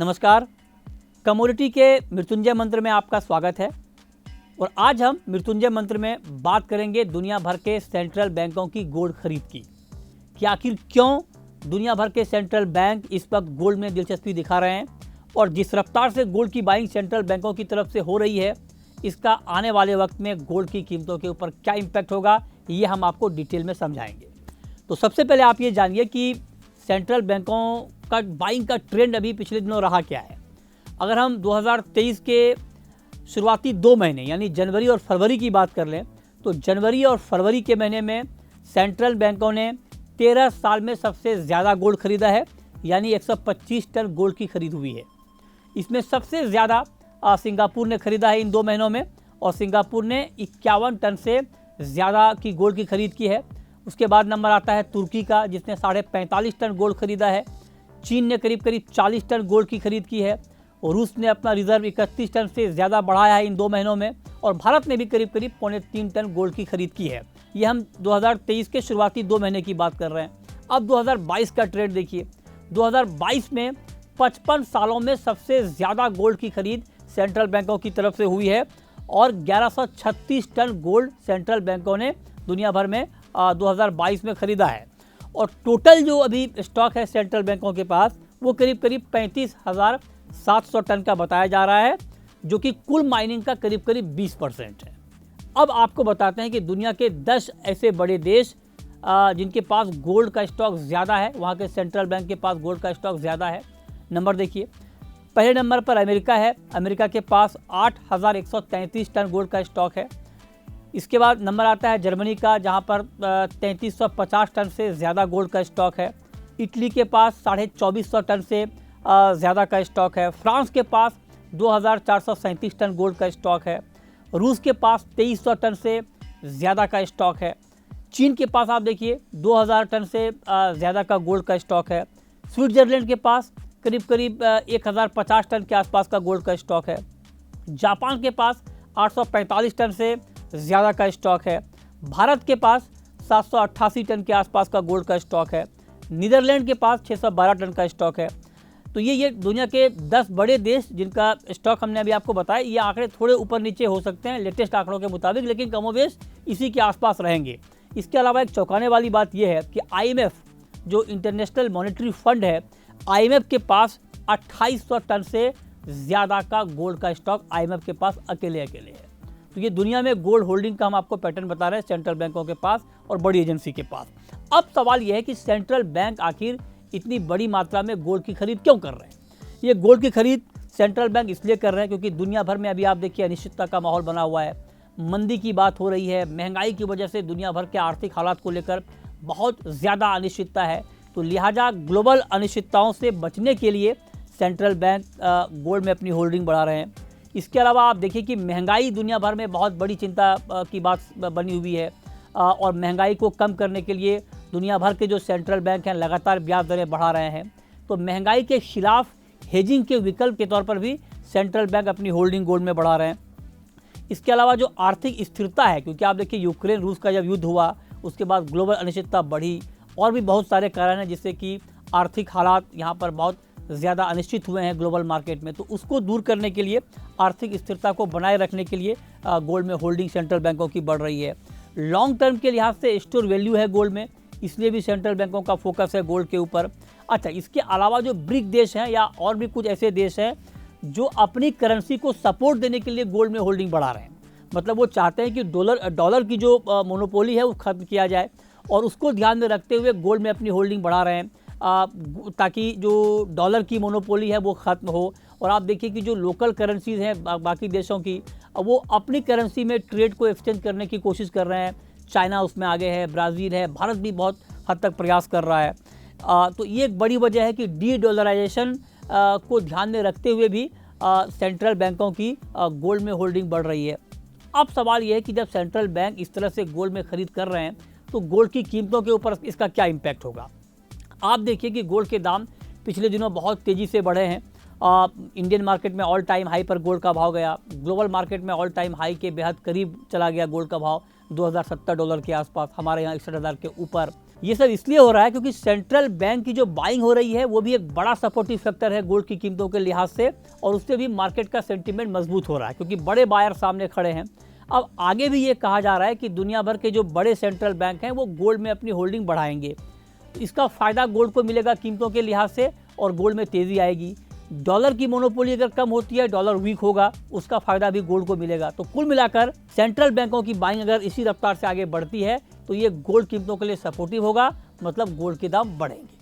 नमस्कार। कमोडिटी के मृत्युंजय मंत्र में आपका स्वागत है और आज हम मृत्युंजय मंत्र में बात करेंगे दुनिया भर के सेंट्रल बैंकों की गोल्ड खरीद की कि आखिर क्यों दुनिया भर के सेंट्रल बैंक इस वक्त गोल्ड में दिलचस्पी दिखा रहे हैं और जिस रफ्तार से गोल्ड की बाइंग सेंट्रल बैंकों की तरफ से हो रही है, इसका आने वाले वक्त में गोल्ड की कीमतों के ऊपर क्या इम्पैक्ट होगा, ये हम आपको डिटेल में समझाएंगे। तो सबसे पहले आप ये जानिए कि सेंट्रल बैंकों का बाइंग का ट्रेंड अभी पिछले दिनों रहा क्या है। अगर हम 2023 के शुरुआती 2 महीने यानी जनवरी और फरवरी की बात कर लें तो जनवरी और फरवरी के महीने में सेंट्रल बैंकों ने 13 साल में सबसे ज़्यादा गोल्ड खरीदा है, यानी 125 टन गोल्ड की खरीद हुई है। इसमें सबसे ज़्यादा सिंगापुर ने खरीदा है इन 2 महीनों में और सिंगापुर ने 51 टन से ज़्यादा की गोल्ड की खरीद की है। उसके बाद नंबर आता है तुर्की का, जिसने 45.5 टन गोल्ड खरीदा है। चीन ने करीब 40 टन गोल्ड की खरीद की है और रूस ने अपना रिजर्व 31 टन से ज़्यादा बढ़ाया है इन 2 महीनों में और भारत ने भी करीब 3.25 टन गोल्ड की खरीद की है। ये हम 2023 के शुरुआती 2 महीने की बात कर रहे हैं। अब 2022 का ट्रेंड देखिए। 2022 में 55 सालों में सबसे ज़्यादा गोल्ड की खरीद सेंट्रल बैंकों की तरफ से हुई है और 1136 टन गोल्ड सेंट्रल बैंकों ने दुनिया भर में 2022 में खरीदा है और टोटल जो अभी स्टॉक है सेंट्रल बैंकों के पास वो करीब 35,700 टन का बताया जा रहा है, जो कि कुल माइनिंग का करीब 20% है। अब आपको बताते हैं कि दुनिया के 10 ऐसे बड़े देश जिनके पास गोल्ड का स्टॉक ज़्यादा है, वहाँ के सेंट्रल बैंक के पास गोल्ड का स्टॉक ज़्यादा है। नंबर देखिए, पहले नंबर पर अमेरिका है। अमेरिका के पास 8,133 टन गोल्ड का स्टॉक है। इसके बाद नंबर आता है जर्मनी का, जहां पर 3,350 टन से ज़्यादा गोल्ड का स्टॉक है। इटली के पास 2,450 टन से ज़्यादा का स्टॉक है। फ्रांस के पास 2,437 टन गोल्ड का स्टॉक है। रूस के पास 2,300 टन से ज़्यादा का स्टॉक है। चीन के पास आप देखिए 2,000 टन से ज़्यादा का गोल्ड का स्टॉक है। स्विट्ज़रलैंड के पास करीब 1,050 टन के आसपास का गोल्ड का स्टॉक है। जापान के पास 845 टन से ज़्यादा का स्टॉक है। भारत के पास 788 टन के आसपास का गोल्ड का स्टॉक है। नीदरलैंड के पास 612 टन का स्टॉक है। तो ये दुनिया के 10 बड़े देश जिनका स्टॉक हमने अभी आपको बताया। ये आंकड़े थोड़े ऊपर नीचे हो सकते हैं लेटेस्ट आंकड़ों के मुताबिक, लेकिन कमोबेश इसी के आसपास रहेंगे। इसके अलावा एक चौंकाने वाली बात यह है कि IMF जो इंटरनेशनल मॉनेटरी फंड है, IMF के पास 2800 टन से ज़्यादा का गोल्ड का स्टॉक IMF के पास अकेले है। तो ये दुनिया में गोल्ड होल्डिंग का हम आपको पैटर्न बता रहे हैं सेंट्रल बैंकों के पास और बड़ी एजेंसी के पास। अब सवाल यह है कि सेंट्रल बैंक आखिर इतनी बड़ी मात्रा में गोल्ड की खरीद क्यों कर रहे हैं। ये गोल्ड की खरीद सेंट्रल बैंक इसलिए कर रहे हैं क्योंकि दुनिया भर में अभी आप देखिए अनिश्चितता का माहौल बना हुआ है। मंदी की बात हो रही है, महंगाई की वजह से दुनिया भर के आर्थिक हालात को लेकर बहुत ज़्यादा अनिश्चितता है। तो लिहाजा ग्लोबल अनिश्चितताओं से बचने के लिए सेंट्रल बैंक गोल्ड में अपनी होल्डिंग बढ़ा रहे हैं। इसके अलावा आप देखिए कि महंगाई दुनिया भर में बहुत बड़ी चिंता की बात बनी हुई है और महंगाई को कम करने के लिए दुनिया भर के जो सेंट्रल बैंक हैं लगातार ब्याज दरें बढ़ा रहे हैं। तो महंगाई के खिलाफ हेजिंग के विकल्प के तौर पर भी सेंट्रल बैंक अपनी होल्डिंग गोल्ड में बढ़ा रहे हैं। इसके अलावा जो आर्थिक स्थिरता है, क्योंकि आप देखिए यूक्रेन रूस का जब युद्ध हुआ उसके बाद ग्लोबल अनिश्चितता बढ़ी और भी बहुत सारे कारण हैं जिससे कि आर्थिक हालात यहाँ पर बहुत ज़्यादा अनिश्चित हुए हैं ग्लोबल मार्केट में। तो उसको दूर करने के लिए, आर्थिक स्थिरता को बनाए रखने के लिए गोल्ड में होल्डिंग सेंट्रल बैंकों की बढ़ रही है। लॉन्ग टर्म के लिहाज से स्टोर वैल्यू है गोल्ड में, इसलिए भी सेंट्रल बैंकों का फोकस है गोल्ड के ऊपर। अच्छा, इसके अलावा जो ब्रिक देश हैं या और भी कुछ ऐसे देश हैं जो अपनी करेंसी को सपोर्ट देने के लिए गोल्ड में होल्डिंग बढ़ा रहे हैं। मतलब वो चाहते हैं कि डॉलर की जो मोनोपोली है वो खत्म किया जाए और उसको ध्यान में रखते हुए गोल्ड में अपनी होल्डिंग बढ़ा रहे हैं ताकि जो डॉलर की मोनोपोली है वो ख़त्म हो। और आप देखिए कि जो लोकल करेंसीज हैं बाकी देशों की, वो अपनी करेंसी में ट्रेड को एक्सचेंज करने की कोशिश कर रहे हैं। चाइना उसमें आगे है, ब्राज़ील है, भारत भी बहुत हद तक प्रयास कर रहा है। तो ये एक बड़ी वजह है कि डी डॉलराइजेशन को ध्यान में रखते हुए भी सेंट्रल बैंकों की गोल्ड में होल्डिंग बढ़ रही है। अब सवाल ये है कि जब सेंट्रल बैंक इस तरह से गोल्ड में खरीद कर रहे हैं तो गोल्ड की कीमतों के ऊपर इसका क्या इम्पैक्ट होगा। आप देखिए कि गोल्ड के दाम पिछले दिनों बहुत तेज़ी से बढ़े हैं। इंडियन मार्केट में ऑल टाइम हाई पर गोल्ड का भाव गया, ग्लोबल मार्केट में ऑल टाइम हाई के बेहद करीब चला गया गोल्ड का भाव $2,070 के आसपास, हमारे यहाँ 61,000 के ऊपर। ये सब इसलिए हो रहा है क्योंकि सेंट्रल बैंक की जो बाइंग हो रही है वो भी एक बड़ा सपोर्टिव फैक्टर है गोल्ड की कीमतों के लिहाज से, और उससे भी मार्केट का सेंटीमेंट मजबूत हो रहा है क्योंकि बड़े बायर सामने खड़े हैं। अब आगे भी ये कहा जा रहा है कि दुनिया भर के जो बड़े सेंट्रल बैंक हैं वो गोल्ड में अपनी होल्डिंग बढ़ाएंगे। इसका फ़ायदा गोल्ड को मिलेगा कीमतों के लिहाज से, और गोल्ड में तेज़ी आएगी। डॉलर की मोनोपोली अगर कम होती है, डॉलर वीक होगा, उसका फ़ायदा भी गोल्ड को मिलेगा। तो कुल मिलाकर सेंट्रल बैंकों की बाइंग अगर इसी रफ्तार से आगे बढ़ती है तो ये गोल्ड कीमतों के लिए सपोर्टिव होगा, मतलब गोल्ड के दाम बढ़ेंगे।